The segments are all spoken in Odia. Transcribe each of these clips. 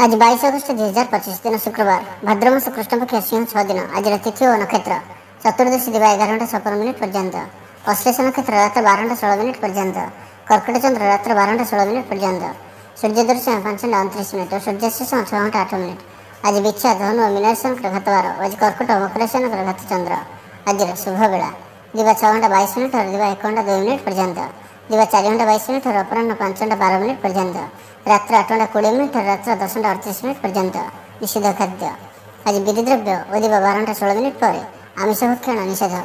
आज 22 अगस्त 2025 दिन शुक्रवार भाद्रमास कृष्णपक्ष सिंह 6 दिन। आज तिथि और नक्षत्र चतुर्दशी दिवा 11:56 पर्यंत, अश्लेष नक्षत्र रात 12:16 पर्यंत, कर्कट चंद्र रात 12:16 पर्यंत, सूर्य दर्शन 5:29 और सूर्यास्त 6:08। आज बिच्छा धनु और मीनाशन घातवार। आज कर्कट मकरेशन घात चंद्र। आज शुभ बेला दिवा 6:22 और दिवा 1:02 पर्यंत, दिवा 4:22 और अपराह 5:12 पर्यंत, रात्र 8:20 और रात्र 10:38 पर्यंत। निषेध खाद्य आज विधि द्रव्य और दिवा 12:16 पर आमिष भक्षण निषेध।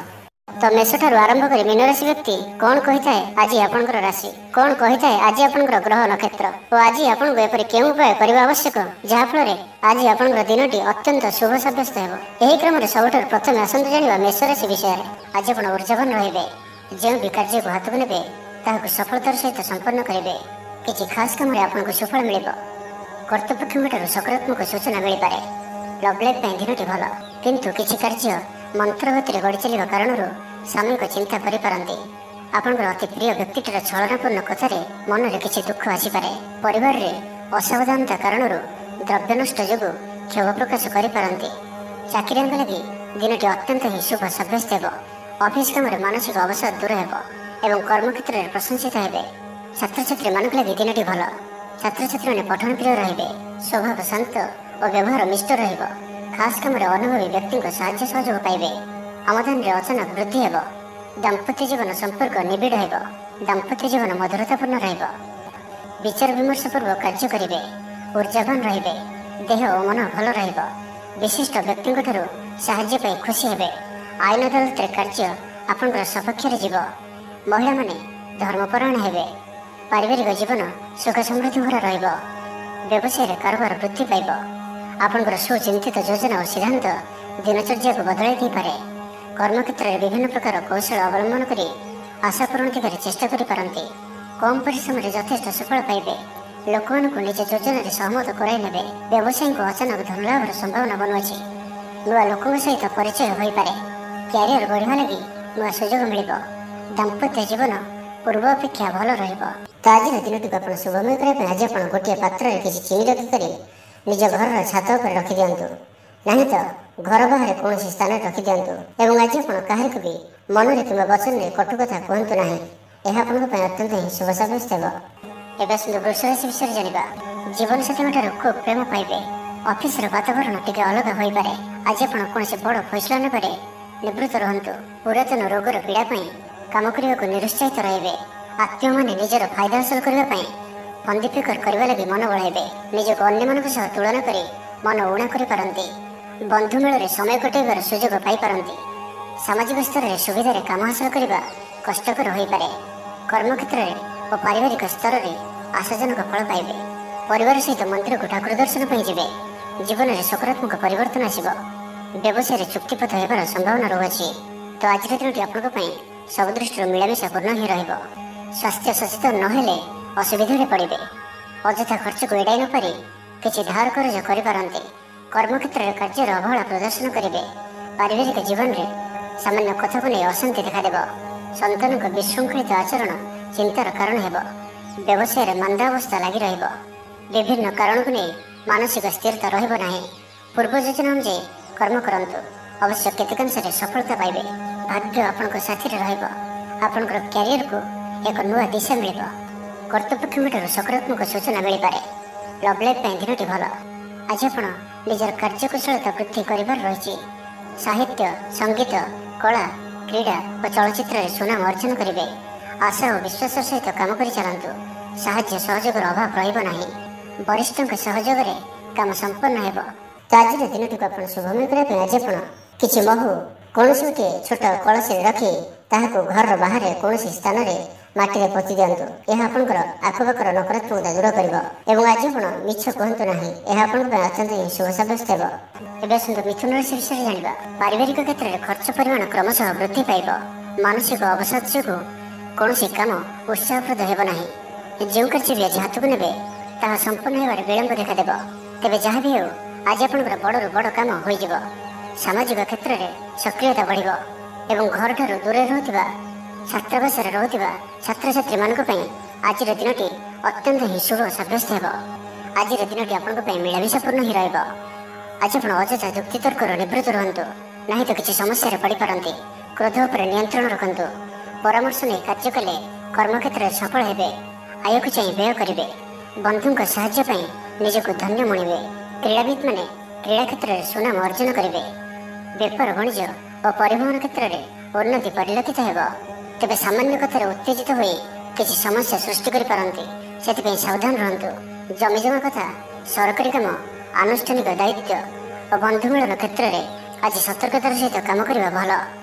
तो मेष ठारू आरंभ कर मीन राशि व्यक्ति कौन कही थाए आज आपंकर राशि, कौन कही थाए आज आपंकर ग्रह नक्षत्र और आज आपको एपरि केउं उपाय करबा आवश्यक जहाँफल आज आपंकर दिनटी अत्यंत शुभ सब्यस्त हेब। एही क्रम में सबुठ प्रथम आसतु जानिबा मेष राशि विषय। आज आप ऊर्जावान रहिबे, जो भी कार्य को हाथ को नेबे ताहाକୁ सफलतार सहित संपन्न करेंगे। किसी खास काम आपको सुफल मिल कर्तृपक्ष सकारात्मक सूचना मिल पाए। लव लाइफ दिनटी भल किंतु किसी कार्य मंत्र गति गढ़ी चलने कारण सामयिक चिंता करें। आपंकर अति प्रिय व्यक्तिटर छलनापूर्ण कथार मन में किसी दुख आसपे। परिवार में असावधानता कारण द्रव्य नष्ट जो क्षोभ प्रकाश करें। चाकरिया लगी दिनटी अत्यंत ही शुभ सब्यस्त हो। ऑफिस काम मानसिक अवसाद दूर हो एवं कर्मक्षेत्र में प्रशंसित हे। छात्र छात्री मान लगे दिनटी भल। छात्र छात्री मैंने पठन प्रिय रे। स्वभाव शांत और व्यवहार मिष्ट खास कम अनुभवी व्यक्ति साहाय्य सहयोग पाइबे। आमदान में अचानक वृद्धि हो। दाम्पत्य जीवन संपर्क निबिड़ हो। दाम्पत्य जीवन मधुरतापूर्ण रहिबो। विचार विमर्श पूर्वक कार्य करेंगे। ऊर्जावान रहिबे। देह और मन भल रहिबो। विशिष्ट व्यक्ति साहाय्य पाई खुशी हेबे। आईन अदालत कार्य आपंकर सपक्ष जीव। महिला माने धर्मपरायण हेबे। पारिवारिक जीवन सुख समृद्धि भरा रहिबो। व्यवसाय कारोबार वृद्धि पाइब। आपंकर सुचिंतित योजना और सिद्धांत दिनचर्या को बदलाई दी पारे। कर्मक्षेत्र में विभिन्न प्रकार कौशल अवलंबन करी आशा पूरण दिगरे चेष्टा करि पारंती। कम परिश्रम यथेष्ट सफल पाइबे। लोक निज योजन सहमत कराई नेबे। व्यवसायी को अचानक धनलाभर संभावना बनुअछि। नुआ लोकों सहित परिचय हो पारे। क्यारियर बढ़िया लगी नुआ सुजोग मिलिबो। दाम्पत्य जीवन पूर्व अपेक्षा भल रहिबो। तो आज दिनटी को आप शुभमय करने आज आप गोटे पात्र किसी चीनी रखिक निज घर छात पर रखी दिंतु, नहीं तो घर बाहर कौन स्थान रखी दिंतु। एवं आज आप क्या भी मन में कि वचन में कटु कथा कहतु ना। यह आपंप अत्यंत ही शुभ सब्यस्त हो। एवं सुंदर वृष राशि विषय जाना। जीवन साथी खूब प्रेम पाइबे। ऑफिस वातावरण टी अलग हो पाए। आज आप कौन बड़ फैसला ने निवृत्त रहतु। पुरातन रोगर पीड़ा काम करने को निरुत्साहित रहिबे। आत्मीय माने निजर फायदा हासिल करने फंदी फिकर करने लगी मन बढ़ाइबे। निजक अन्य मानक सह तुलना करी मन ऊणा करि पारंती। बंधु मेल समय कटाइबार सुजोग पाई पारंती। सामाजिक स्तर में सुविधार काम हासिल करने कष्टकर हो पारे। कर्मक्षेत्र में और पारिवारिक स्तर में आशाजनक फल पाइबे। परिवार सहित मंदिर को ठाकुर दर्शन पर जीवे। जीवन में सकारात्मक परिवर्तन आसिबो। व्यवसाय चुक्तिपथ होबार संभावना रहुछि। तो आज दिनटी आपंप सब दृष्टि मिलामिशा पूर्ण ही रहिबो। स्वास्थ्य सचेतन नहेले असुविधा पड़े। अଯଥା खर्च को एड़ाई न पारि किसी धार कर्ज करें। कर्मक्षेत्र में कार्यर अवहेला प्रदर्शन करेंगे। पारिवारिक जीवन में सामान्य कथा को नहीं अशांति देखादेव। संतान को विशृंखलित आचरण चिंतार कारण हो। व्यवसाय मंदावस्था लगी रहिबो। विभिन्न कारण को नहीं मानसिक स्थिरता रहिबो नाही। पूर्व योजना अनुसार कर्म करंतु, अवश्य केतकांश सफलता पाइबे। भाग्य आपन साथी रहिबो। आपनकर क्यारियर को एक नुआ दिशा मिल। कर्तृपक्ष सकारात्मक सूचना मिल पाए। लव लाइफ दिनटी भल। आज आप निजर कार्यकुशलता वृद्धि कर रही। साहित्य संगीत कला क्रीड़ा और चलचित्र सुनाम अर्जन करेंगे। आशा और विश्वास सहित काम कर चलतु। साहाय्य सहयोग अभाव रहिबो नाही। वरिष्ठ सहयोग में काम संपन्न हो। तो आज दिनटी को आप शुभमय करने आज आप किसी महू कौन गोटे छोट कलश रखी ताहाको घर बाहर कौन स्थान में माटी में पोति दिंतु। यह आपंकर आखपाखर नकारात्मकता दूर कर। आज आप मिछ कहतु ना। यह आपंप अत्यंत ही शुभ सब्यस्त हो। एवं सुंदर मिथुन राशि विषय जाना। पारिवारिक क्षेत्र में खर्च परिमाण क्रमशः वृद्धि पाइब। मानसिक अवसाद जो कौन काम उत्साहप्रद हो। जो कार्य भी आज हाथ को ने संपूर्ण होबार विलंब देखादेव। तेज जहाँ भी हो आज आपंकर बड़ू बड़ काम हो। सामाजिक क्षेत्र में सक्रियता बढ़ एवं घर ठार दूर रुवा छात्रावास रुवा छात्र छात्री मान आज दिनटी अत्यंत ही शुभ सब्यस्त हो। ଆଜିର ଦିନଟି ଆପଣଙ୍କ ପାଇଁ ମିଳାମିଶାପୂର୍ଣ୍ଣ ହିଁ ରହିବ। ଆଜି ଆପଣ ଅଯଥା ଯୁକ୍ତିତର୍କରୁ ନିବୃତ୍ତ ରୁହନ୍ତୁ, ନାହିଁ ତ କିଛି ସମସ୍ୟାରେ ପଡ଼ିପାରନ୍ତି। କ୍ରୋଧ ଉପରେ ନିୟନ୍ତ୍ରଣ ରଖନ୍ତୁ। ପରାମର୍ଶ ନେଇ କାର୍ଯ୍ୟ କଲେ କର୍ମକ୍ଷେତ୍ରରେ ସଫଳ ହେବେ। ଆୟକୁ ଚାହିଁ ବ୍ୟୟ କରିବେ। ବନ୍ଧୁଙ୍କ ସାହାଯ୍ୟ ପାଇଁ ନିଜକୁ ଧନ୍ୟ ମଣିବେ। କ୍ରୀଡ଼ାବିତ୍ମାନେ କ୍ରୀଡ଼ା କ୍ଷେତ୍ରରେ ସୁନାମ ଅର୍ଜନ କରିବେ। ବେପାର ବାଣିଜ୍ୟ ଓ ପରିବହନ କ୍ଷେତ୍ରରେ ଉନ୍ନତି ପରିଲକ୍ଷିତ ହେବ। ତେବେ ସାମାନ୍ୟ କଥାରେ ଉତ୍ତେଜିତ ହୋଇ କିଛି ସମସ୍ୟା ସୃଷ୍ଟି କରିପାରନ୍ତି, ସେଥିପାଇଁ ସାବଧାନ ରୁହନ୍ତୁ। ଜମିଜମା କଥା, ସରକାରୀ କାମ, ଆନୁଷ୍ଠାନିକ ଦାୟିତ୍ୱ ଓ ବନ୍ଧୁ ମିଳନ କ୍ଷେତ୍ରରେ ଆଜି ସତର୍କତାର ସହିତ କାମ କରିବା ଭଲ।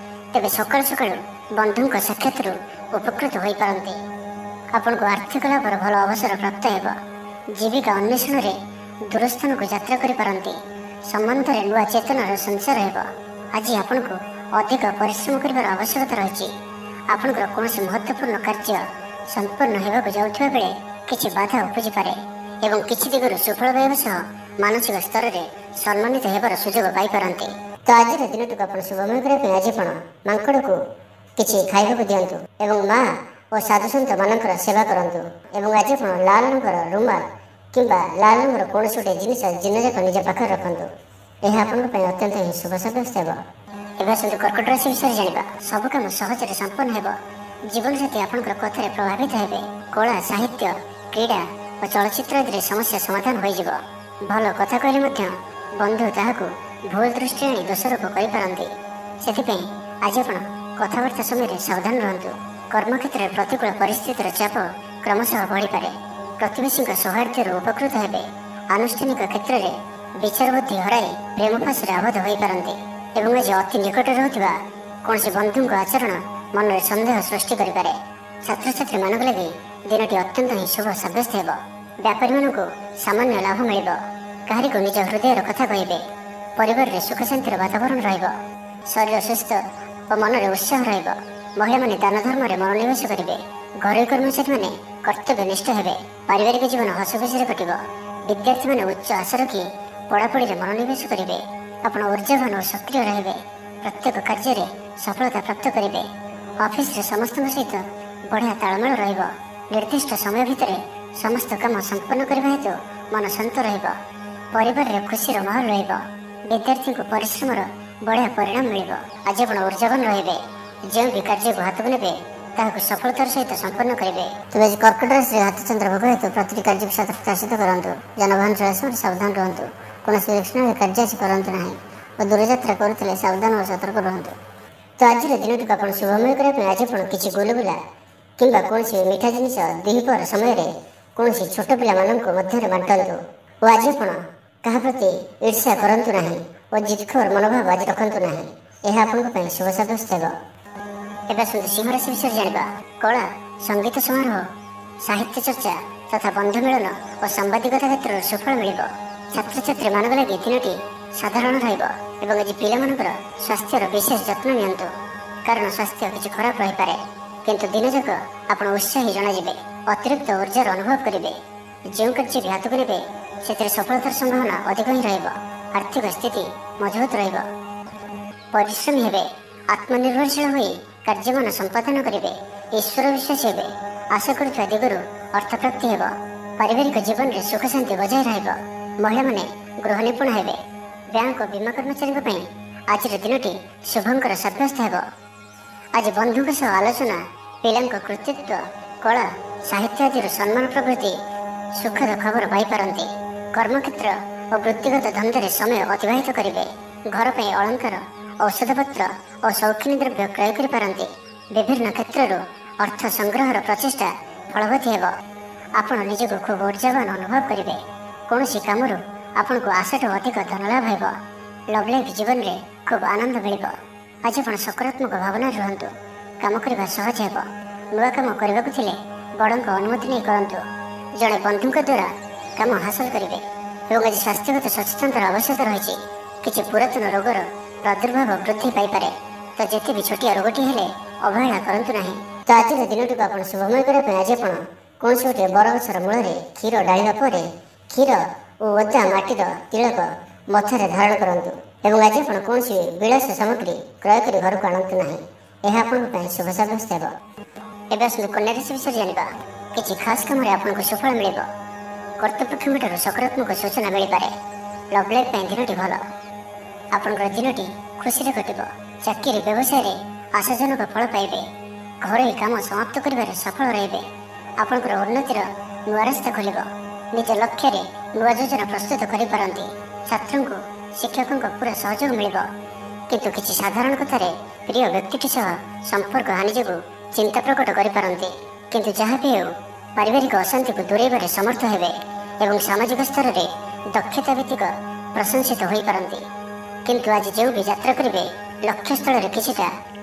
ତେବେ ସକାଳୁ ସକାଳୁ ବନ୍ଧୁଙ୍କ ସାକ୍ଷାତରୁ ଉପକୃତ ହୋଇପାରନ୍ତି। ଆପଣଙ୍କୁ ଆର୍ଥିକ ଲାଭର ଭଲ ଅବସର ପ୍ରାପ୍ତ ହେବ। ଜୀବିକା ଅନ୍ୱେଷଣରେ ଦୂରସ୍ଥାନକୁ ଯାତ୍ରା କରିପାରନ୍ତି। ସମ୍ବନ୍ଧରେ ନୂଆ ଚେତନାର ସଞ୍ଚାର ହେବ। ଆଜି ଆପଣଙ୍କୁ ଅଧିକ ପରିଶ୍ରମ କରିବାର ଆବଶ୍ୟକତା ରହିଛି। ଆପଣଙ୍କର କୌଣସି ମହତ୍ତ୍ୱପୂର୍ଣ୍ଣ କାର୍ଯ୍ୟ ସମ୍ପନ୍ନ ହେବାକୁ ଯାଉଥିବା ବେଳେ କିଛି ବାଧା ଉପୁଜିପାରେ ଏବଂ କିଛି ଦିଗରୁ ସୁଫଳ ପାଇବା ସହ ମାନସିକ ସ୍ତରରେ ସମ୍ମାନିତ ହେବାର ସୁଯୋଗ ପାଇପାରନ୍ତି। ତ ଆଜିର ଦିନଟିକୁ ଆପଣ ଶୁଭମୟ କରିବା ପାଇଁ ଆଜି ଆପଣ ମାଙ୍କଡ଼କୁ କିଛି ଖାଇବାକୁ ଦିଅନ୍ତୁ ଏବଂ ମା ଓ ସାଧୁସନ୍ଥ ମାନଙ୍କର ସେବା କରନ୍ତୁ। ଏବଂ ଆଜି ଆପଣ ଲାଲ ରଙ୍ଗର ରୁମାଲ କିମ୍ବା ଲାଲ ରଙ୍ଗର କୌଣସି ଗୋଟିଏ ଜିନିଷ ଦିନଯାକ ନିଜ ପାଖରେ ରଖନ୍ତୁ। ଏହା ଆପଣଙ୍କ ପାଇଁ ଅତ୍ୟନ୍ତ ହିଁ ଶୁଭ ସାବ୍ୟସ୍ତ ହେବ। ଏବେ ଆସନ୍ତୁ କର୍କଟ ରାଶି ବିଷୟରେ ଜାଣିବା। ସବୁ କାମ ସହଜରେ ସମ୍ପନ୍ନ ହେବ। ଜୀବନସାଥୀ ଆପଣଙ୍କର କଥାରେ ପ୍ରଭାବିତ ହେବେ। କଳା, ସାହିତ୍ୟ, କ୍ରୀଡ଼ା ଓ ଚଳଚ୍ଚିତ୍ର ଆଦିରେ ସମସ୍ୟା ସମାଧାନ ହୋଇଯିବ। ଭଲ କଥା କହିଲେ ମଧ୍ୟ ବନ୍ଧୁ ତାହାକୁ ଭୁଲ ଦୃଷ୍ଟିରେ ଆଣି ଦୋଷାରୋପ କରିପାରନ୍ତି। ସେଥିପାଇଁ ଆଜି ଆପଣ କଥାବାର୍ତ୍ତା ସମୟରେ ସାବଧାନ ରୁହନ୍ତୁ। କର୍ମକ୍ଷେତ୍ରରେ ପ୍ରତିକୂଳ ପରିସ୍ଥିତିର ଚାପ କ୍ରମଶଃ ବଢ଼ିପାରେ। ପ୍ରତିବେଶୀଙ୍କ ସୌହାର୍ଦ୍ଦ୍ୟରୁ ଉପକୃତ ହେବେ। ଆନୁଷ୍ଠାନିକ କ୍ଷେତ୍ରରେ ବିଚାର ବୁଦ୍ଧି ହରାଇ ପ୍ରେମ ଫାଶରେ ଆବଦ୍ଧ ହୋଇପାରନ୍ତି ଏବଂ ଆଜି ଅତି ନିକଟରେ ରହୁଥିବା କୌଣସି ବନ୍ଧୁଙ୍କ ଆଚରଣ ମନରେ ସନ୍ଦେହ ସୃଷ୍ଟି କରିପାରେ। ଛାତ୍ରଛାତ୍ରୀମାନଙ୍କ ଲାଗି ଦିନଟି ଅତ୍ୟନ୍ତ ହିଁ ଶୁଭ ସାବ୍ୟସ୍ତ ହେବ। ବ୍ୟାପାରୀମାନଙ୍କୁ ସାମାନ୍ୟ ଲାଭ ମିଳିବ। କାହାରିକୁ ନିଜ ହୃଦୟର କଥା କହିବେ। ପରିବାରରେ ସୁଖ ଶାନ୍ତିର ବାତାବରଣ ରହିବ। ଶରୀର ସୁସ୍ଥ ଓ ମନରେ ଉତ୍ସାହ ରହିବ। ମହିଳାମାନେ ଦାନ ଧର୍ମରେ ମନୋନିବେଶ କରିବେ। ଘରୋଇ କର୍ମଚାରୀମାନେ କର୍ତ୍ତବ୍ୟନିଷ୍ଠ ହେବେ। ପାରିବାରିକ ଜୀବନ ହସଖୁସିରେ କଟିବ। ବିଦ୍ୟାର୍ଥୀମାନେ ଉଚ୍ଚ ଆଶା ରଖି ପଢ଼ାପଢ଼ିରେ ମନୋନିବେଶ କରିବେ। ଆପଣ ଉର୍ଜାବାନ ଓ ସକ୍ରିୟ ରହିବେ। ପ୍ରତ୍ୟେକ କାର୍ଯ୍ୟରେ ସଫଳତା ପ୍ରାପ୍ତ କରିବେ। ଅଫିସରେ ସମସ୍ତଙ୍କ ସହିତ ବଢ଼ିଆ ତାଳମେଳ ରହିବ। ନିର୍ଦ୍ଦିଷ୍ଟ ସମୟ ଭିତରେ ସମସ୍ତ କାମ ସମ୍ପନ୍ନ କରିବା ହେତୁ ମନ ଶାନ୍ତ ରହିବ। ପରିବାରରେ ଖୁସିର ମାହୋଲ ରହିବ। ବିଦ୍ୟାର୍ଥୀଙ୍କୁ ପରିଶ୍ରମର ବଢ଼ିଆ ପରିଣାମ ମିଳିବ। ଆଜି ଆପଣ ଉର୍ଜାବାନ ରହିବେ। ଯେଉଁ ବି କାର୍ଯ୍ୟକୁ ହାତକୁ ନେବେ ତାହାକୁ ସଫଳତାର ସହିତ ସମ୍ପନ୍ନ କରିବେ। ତେବେ ଆଜି କର୍କଟ ରାଶିରେ ହାତଚନ୍ଦ୍ର ଭୋଗ ହେତୁ ପ୍ରତିଟି କାର୍ଯ୍ୟକୁ ସତର୍କତାର ସହିତ କରନ୍ତୁ। ଯାନବାହନ ଚଳାଇବା ସମୟରେ ସାବଧାନ ରୁହନ୍ତୁ। କୌଣସି ରିକ୍ସନୀୟ କାର୍ଯ୍ୟ ଆଜି କରନ୍ତୁ ନାହିଁ ଓ ଦୂରଯାତ୍ରା କରୁଥିଲେ ସାବଧାନ ଓ ସତର୍କ ରୁହନ୍ତୁ। ତ ଆଜିର ଦିନଟିକୁ ଆପଣ ଶୁଭମୟ କରିବା ପାଇଁ ଆଜି ଆପଣ କିଛି ଗୁଲଗୁଲା କିମ୍ବା କୌଣସି ମିଠା ଜିନିଷ ଦ୍ୱିପହର ସମୟରେ କୌଣସି ଛୋଟ ପିଲାମାନଙ୍କ ମଧ୍ୟରେ ବାଣ୍ଟନ୍ତୁ। ଓ ଆଜି ଆପଣ କାହା ପ୍ରତି ଈର୍ଷା କରନ୍ତୁ ନାହିଁ ଓ ଜିଦଖୋର ମନୋଭାବ ଆଜି ରଖନ୍ତୁ ନାହିଁ। ଏହା ଆପଣଙ୍କ ପାଇଁ ଶୁଭ ସାବ୍ୟସ୍ତ ହେବ। ଏବେ ଆସନ୍ତୁ ସିଂହ ରାଶି ବିଷୟରେ ଜାଣିବା। କଳା, ସଙ୍ଗୀତ ସମାରୋହ, ସାହିତ୍ୟ ଚର୍ଚ୍ଚା ତଥା ବନ୍ଧୁ ମିଳନ ଓ ସାମ୍ବାଦିକତା କ୍ଷେତ୍ରରେ ସୁଫଳ ମିଳିବ। ଛାତ୍ରଛାତ୍ରୀମାନଙ୍କ ଲାଗି ଦିନଟି ସାଧାରଣ ରହିବ ଏବଂ ଆଜି ପିଲାମାନଙ୍କର ସ୍ୱାସ୍ଥ୍ୟର ବିଶେଷ ଯତ୍ନ ନିଅନ୍ତୁ, କାରଣ ସ୍ୱାସ୍ଥ୍ୟ କିଛି ଖରାପ ରହିପାରେ। କିନ୍ତୁ ଦିନଯାକ ଆପଣ ଉତ୍ସାହୀ ଜଣାଯିବେ। ଅତିରିକ୍ତ ଉର୍ଜାର ଅନୁଭବ କରିବେ। ଯେଉଁ କାର୍ଯ୍ୟ ବି ହାତକୁ ନେବେ ସେଥିରେ ସଫଳତାର ସମ୍ଭାବନା ଅଧିକ ହିଁ ରହିବ। ଆର୍ଥିକ ସ୍ଥିତି ମଜବୁତ ରହିବ। ପରିଶ୍ରମୀ ହେବେ। ଆତ୍ମନିର୍ଭରଶୀଳ ହୋଇ କାର୍ଯ୍ୟମାନ ସମ୍ପାଦନ କରିବେ। ଈଶ୍ୱର ବିଶ୍ୱାସୀ ହେବେ। ଆଶା କରୁଥିବା ଦିଗରୁ ଅର୍ଥପ୍ରାପ୍ତି ହେବ। ପାରିବାରିକ ଜୀବନରେ ସୁଖ ଶାନ୍ତି ବଜାୟ ରହିବ। ମହିଳାମାନେ ଗୃହ ନିପୁଣ ହେବେ। ବ୍ୟାଙ୍କ ଓ ବୀମା କର୍ମଚାରୀଙ୍କ ପାଇଁ ଆଜିର ଦିନଟି ଶୁଭଙ୍କର ସାବ୍ୟସ୍ତ ହେବ। ଆଜି ବନ୍ଧୁଙ୍କ ସହ ଆଲୋଚନା, ପିଲାଙ୍କ କୃତିତ୍ୱ, କଳା, ସାହିତ୍ୟ ଆଦିର ସମ୍ମାନ ପ୍ରଭୃତି ସୁଖଦ ଖବର ପାଇପାରନ୍ତି। କର୍ମକ୍ଷେତ୍ର ଓ ବୃତ୍ତିଗତ ଧନ୍ଦାରେ ସମୟ ଅତିବାହିତ କରିବେ। ଘର ପାଇଁ ଅଳଙ୍କାର, ଔଷଧପତ୍ର ଓ ସୌଖିନୀ ଦ୍ରବ୍ୟ କ୍ରୟ କରିପାରନ୍ତି। ବିଭିନ୍ନ କ୍ଷେତ୍ରରୁ ଅର୍ଥ ସଂଗ୍ରହର ପ୍ରଚେଷ୍ଟା ଫଳବତୀ ହେବ। ଆପଣ ନିଜକୁ ଖୁବ୍ ଉର୍ଜାବାନ ଅନୁଭବ କରିବେ। କୌଣସି କାମରୁ ଆପଣଙ୍କୁ ଆଶାଠୁ ଅଧିକ ଧନଲାଭ ହେବ। ଲଭ୍ ଲାଇଫ୍ ଜୀବନରେ ଖୁବ୍ ଆନନ୍ଦ ମିଳିବ। ଆଜି ଆପଣ ସକାରାତ୍ମକ ଭାବନାରେ ରୁହନ୍ତୁ। କାମ କରିବା ସହଜ ହେବ। ନୂଆ କାମ କରିବାକୁ ଥିଲେ ବଡ଼ଙ୍କ ଅନୁମତି ନେଇ କରନ୍ତୁ। ଜଣେ ବନ୍ଧୁଙ୍କ ଦ୍ୱାରା କାମ ହାସଲ କରିବେ ଏବଂ ଆଜି ସ୍ୱାସ୍ଥ୍ୟଗତ ସଚେତନତାର ଆବଶ୍ୟକତା ରହିଛି। କିଛି ପୁରାତନ ରୋଗର ପ୍ରାଦୁର୍ଭାବ ବୃଦ୍ଧି ପାଇପାରେ, ତ ଯେତେ ବି ଛୋଟିଆ ରୋଗଟି ହେଲେ ଅବହେଳା କରନ୍ତୁ ନାହିଁ। ତ ଆଜିର ଦିନଟିକୁ ଆପଣ ଶୁଭମୟ କରିବା ପାଇଁ ଆଜି ଆପଣ କୌଣସି ଗୋଟିଏ ବରଗଛର ମୂଳରେ କ୍ଷୀର ଢାଳିବା ପରେ କ୍ଷୀର ଓ ଓଦା ମାଟିର ତିଳକ ମଥାରେ ଧାରଣ କରନ୍ତୁ ଏବଂ ଆଜି ଆପଣ କୌଣସି ବିଳାସ ସାମଗ୍ରୀ କ୍ରୟ କରି ଘରକୁ ଆଣନ୍ତୁ ନାହିଁ। ଏହା ଆପଣଙ୍କ ପାଇଁ ଶୁଭ ସାବ୍ୟସ୍ତ ହେବ। ଏବେ ଆସନ୍ତୁ କନ୍ୟା ରାଶି ବିଷୟରେ ଜାଣିବା। କିଛି ଖାସ୍ କାମରେ ଆପଣଙ୍କୁ ସୁଫଳ ମିଳିବ। କର୍ତ୍ତୃପକ୍ଷଙ୍କଠାରୁ ସକାରାତ୍ମକ ସୂଚନା ମିଳିପାରେ। ଲଭ୍ ଲାଇଫ୍ ପାଇଁ ଦିନଟି ଭଲ। ଆପଣଙ୍କର ଦିନଟି ଖୁସିରେ କଟିବ। ଚାକିରି ବ୍ୟବସାୟରେ ଆଶାଜନକ ଫଳ ପାଇବେ। ଘରୋଇ କାମ ସମାପ୍ତ କରିବାରେ ସଫଳ ରହିବେ। ଆପଣଙ୍କର ଉନ୍ନତିର ନୂଆ ରାସ୍ତା ଖୋଲିବ। ନିଜ ଲକ୍ଷ୍ୟରେ ନୂଆ ଯୋଜନା ପ୍ରସ୍ତୁତ କରିପାରନ୍ତି। ଛାତ୍ରଙ୍କୁ ଶିକ୍ଷକଙ୍କ ପୁରା ସହଯୋଗ ମିଳିବ। କିନ୍ତୁ କିଛି ସାଧାରଣ କଥାରେ ପ୍ରିୟ ବ୍ୟକ୍ତିଟି ସହ ସମ୍ପର୍କ ହାନି ଯୋଗୁଁ ଚିନ୍ତା ପ୍ରକଟ କରିପାରନ୍ତି। କିନ୍ତୁ ଯାହା ବି ହେଉ ପାରିବାରିକ ଅଶାନ୍ତିକୁ ଦୂରେଇବାରେ ସମର୍ଥ ହେବେ ଏବଂ ସାମାଜିକ ସ୍ତରରେ ଦକ୍ଷତା ଭିତ୍ତିକ ପ୍ରଶଂସିତ ହୋଇପାରନ୍ତି। କିନ୍ତୁ ଆଜି ଯେଉଁ ବି ଯାତ୍ରା କରିବେ ଲକ୍ଷ୍ୟସ୍ଥଳରେ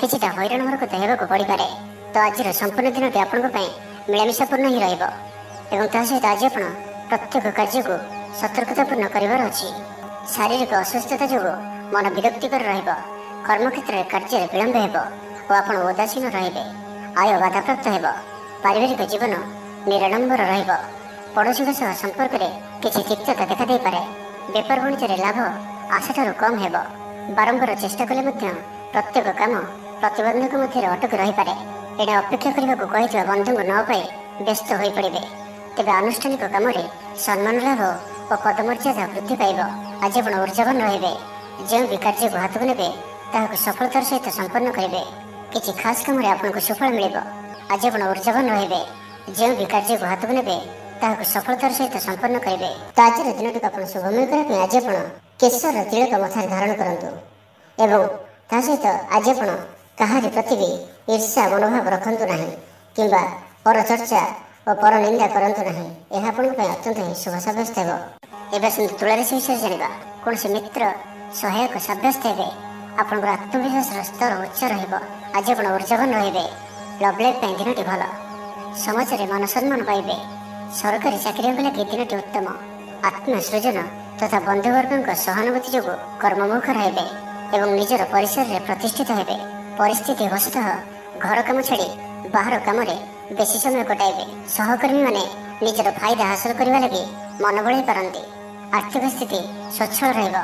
କିଛିଟା ହଇରାଣ ହରକତ ହେବାକୁ ପଡ଼ିପାରେ। ତ ଆଜିର ସମ୍ପୂର୍ଣ୍ଣ ଦିନଟି ଆପଣଙ୍କ ପାଇଁ ମିଳାମିଶାପୂର୍ଣ୍ଣ ହିଁ ରହିବ ଏବଂ ତା ସହିତ ଆଜି ଆପଣ ପ୍ରତ୍ୟେକ କାର୍ଯ୍ୟକୁ ସତର୍କତାପୂର୍ଣ୍ଣ କରିବାର ଅଛି। ଶାରୀରିକ ଅସୁସ୍ଥତା ଯୋଗୁଁ ମନ ବିରକ୍ତିକର ରହିବ। କର୍ମକ୍ଷେତ୍ରରେ କାର୍ଯ୍ୟରେ ବିଳମ୍ବ ହେବ ଓ ଆପଣ ଉଦାସୀନ ରହିବେ। ଆୟ ବାଧାପ୍ରାପ୍ତ ହେବ। ପାରିବାରିକ ଜୀବନ ନିରାଡମ୍ବର ରହିବ। ପଡ଼ୋଶୀଙ୍କ ସହ ସମ୍ପର୍କରେ କିଛି ତିକ୍ତତା ଦେଖାଦେଇପାରେ। ବେପାର ବାଣିଜ୍ୟରେ ଲାଭ ଆଶାଠାରୁ କମ୍ ହେବ। ବାରମ୍ବାର ଚେଷ୍ଟା କଲେ ମଧ୍ୟ ପ୍ରତ୍ୟେକ କାମ ପ୍ରତିବନ୍ଧକ ମଧ୍ୟରେ ଅଟକି ରହିପାରେ। ଏଣେ ଅପେକ୍ଷା କରିବାକୁ କହିଥିବା ବନ୍ଧୁଙ୍କୁ ନ ପାଇ ବ୍ୟସ୍ତ ହୋଇପଡ଼ିବେ। ତେବେ ଆନୁଷ୍ଠାନିକ କାମରେ ସମ୍ମାନ ଲାଭ ଓ ପଦମର୍ଯ୍ୟାଦା ବୃଦ୍ଧି ପାଇବ। ଆଜି ଆପଣ ଉର୍ଜାବାନ ରହିବେ। ଯେଉଁ ବି କାର୍ଯ୍ୟକୁ ହାତକୁ ନେବେ ତାହାକୁ ସଫଳତାର ସହିତ ସମ୍ପନ୍ନ କରିବେ। କିଛି ଖାସ୍ କାମରେ ଆପଣଙ୍କୁ ସୁଫଳ ମିଳିବ। ଆଜି ଆପଣ ଉର୍ଜାବାନ ରହିବେ। ଯେଉଁ ବି କାର୍ଯ୍ୟକୁ ହାତକୁ ନେବେ ତାହାକୁ ସଫଳତାର ସହିତ ସମ୍ପନ୍ନ କରିବେ। ତ ଆଜିର ଦିନଟିକୁ ଆପଣ ଶୁଭମୟ କରିବା ପାଇଁ ଆଜି ଆପଣ କେଶର ତିଳକ ମଥାରେ ଧାରଣ କରନ୍ତୁ ଏବଂ ତା ସହିତ ଆଜି ଆପଣ କାହାରି ପ୍ରତି ବି ଈର୍ଷା ମନୋଭାବ ରଖନ୍ତୁ ନାହିଁ କିମ୍ବା ପରଚର୍ଚ୍ଚା ଓ ପରନିନ୍ଦା କରନ୍ତୁ ନାହିଁ। ଏହା ଆପଣଙ୍କ ପାଇଁ ଅତ୍ୟନ୍ତ ହିଁ ଶୁଭ ସାବ୍ୟସ୍ତ ହେବ। ଏବେ ଆସନ୍ତୁ ତୁଳାରାଶି ବିଷୟରେ ଜାଣିବା। କୌଣସି ମିତ୍ର ସହାୟକ ସାବ୍ୟସ୍ତ ହେବେ। ଆପଣଙ୍କର ଆତ୍ମବିଶ୍ୱାସର ସ୍ତର ଉଚ୍ଚ ରହିବ। ଆଜି ଆପଣ ଉର୍ଜାବାନ ରହିବେ। ଲଭ୍ ଲାଇଫ୍ ପାଇଁ ଦିନଟି ଭଲ। ସମାଜରେ ମାନ ସମ୍ମାନ ପାଇବେ। ସରକାରୀ ଚାକିରିଙ୍କ ଲାଗି ଦିନଟି ଉତ୍ତମ। ଆତ୍ମସୃଜନ ତଥା ବନ୍ଧୁବର୍ଗଙ୍କ ସହାନୁଭୂତି ଯୋଗୁଁ କର୍ମମୁଖ ରହିବେ ଏବଂ ନିଜର ପରିସରରେ ପ୍ରତିଷ୍ଠିତ ହେବେ। ପରିସ୍ଥିତି ବଶତଃ ଘର କାମ ଛାଡ଼ି ବାହାର କାମରେ ବେଶୀ ସମୟ କଟାଇବେ। ସହକର୍ମୀମାନେ ନିଜର ଫାଇଦା ହାସଲ କରିବା ଲାଗି ମନ ବଳାଇ ପାରନ୍ତି। ଆର୍ଥିକ ସ୍ଥିତି ସ୍ୱଚ୍ଛଳ ରହିବ।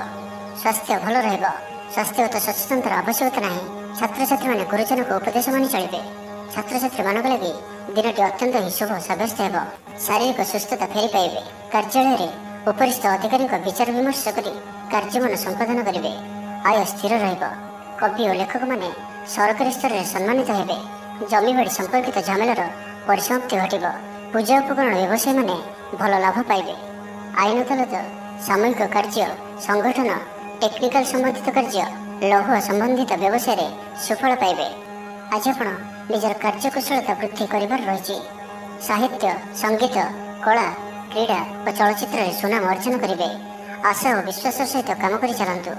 ସ୍ୱାସ୍ଥ୍ୟ ଭଲ ରହିବ। ସ୍ୱାସ୍ଥ୍ୟଗତ ସଚେତନତାର ଆବଶ୍ୟକତା ନାହିଁ। ଛାତ୍ରଛାତ୍ରୀମାନେ ଗୁରୁଜନଙ୍କ ଉପଦେଶ ମାନି ଚଳିବେ। ଛାତ୍ରଛାତ୍ରୀମାନଙ୍କ ଲାଗି ଦିନଟି ଅତ୍ୟନ୍ତ ହିଁ ଶୁଭ ସାବ୍ୟସ୍ତ ହେବ। ଶାରୀରିକ ସୁସ୍ଥତା ଫେରି ପାଇବେ। କାର୍ଯ୍ୟାଳୟରେ ଉପରିସ୍ଥ ଅଧିକାରୀଙ୍କ ବିଚାର ବିମର୍ଶ କରି କାର୍ଯ୍ୟମାନ ସମ୍ପାଦନ କରିବେ। ଆୟ ସ୍ଥିର ରହିବ। କବି ଓ ଲେଖକମାନେ ସରକାରୀ ସ୍ତରରେ ସମ୍ମାନିତ ହେବେ। ଜମିବାଡ଼ି ସମ୍ପର୍କିତ ଝାମେଲାର ପରିସମାପ୍ତି ଘଟିବ। ପୂଜା ଉପକରଣ ବ୍ୟବସାୟୀମାନେ ଭଲ ଲାଭ ପାଇବେ। ଆଇନ ଅଦାଲତ ସାମୂହିକ କାର୍ଯ୍ୟ ସଂଗଠନ ଟେକ୍ନିକାଲ ସମ୍ବନ୍ଧିତ କାର୍ଯ୍ୟ ଲୌହ ସମ୍ବନ୍ଧିତ ବ୍ୟବସାୟରେ ସୁଫଳ ପାଇବେ। ଆଜି ଆପଣ ନିଜର କାର୍ଯ୍ୟକୁଶଳତା ବୃଦ୍ଧି କରିବାର ରହିଛି। ସାହିତ୍ୟ ସଙ୍ଗୀତ କଳା କ୍ରୀଡ଼ା ଓ ଚଳଚ୍ଚିତ୍ରରେ ସୁନାମ ଅର୍ଜନ କରିବେ। ଆଶା ଓ ବିଶ୍ୱାସର ସହିତ କାମ କରି ଚାଲନ୍ତୁ।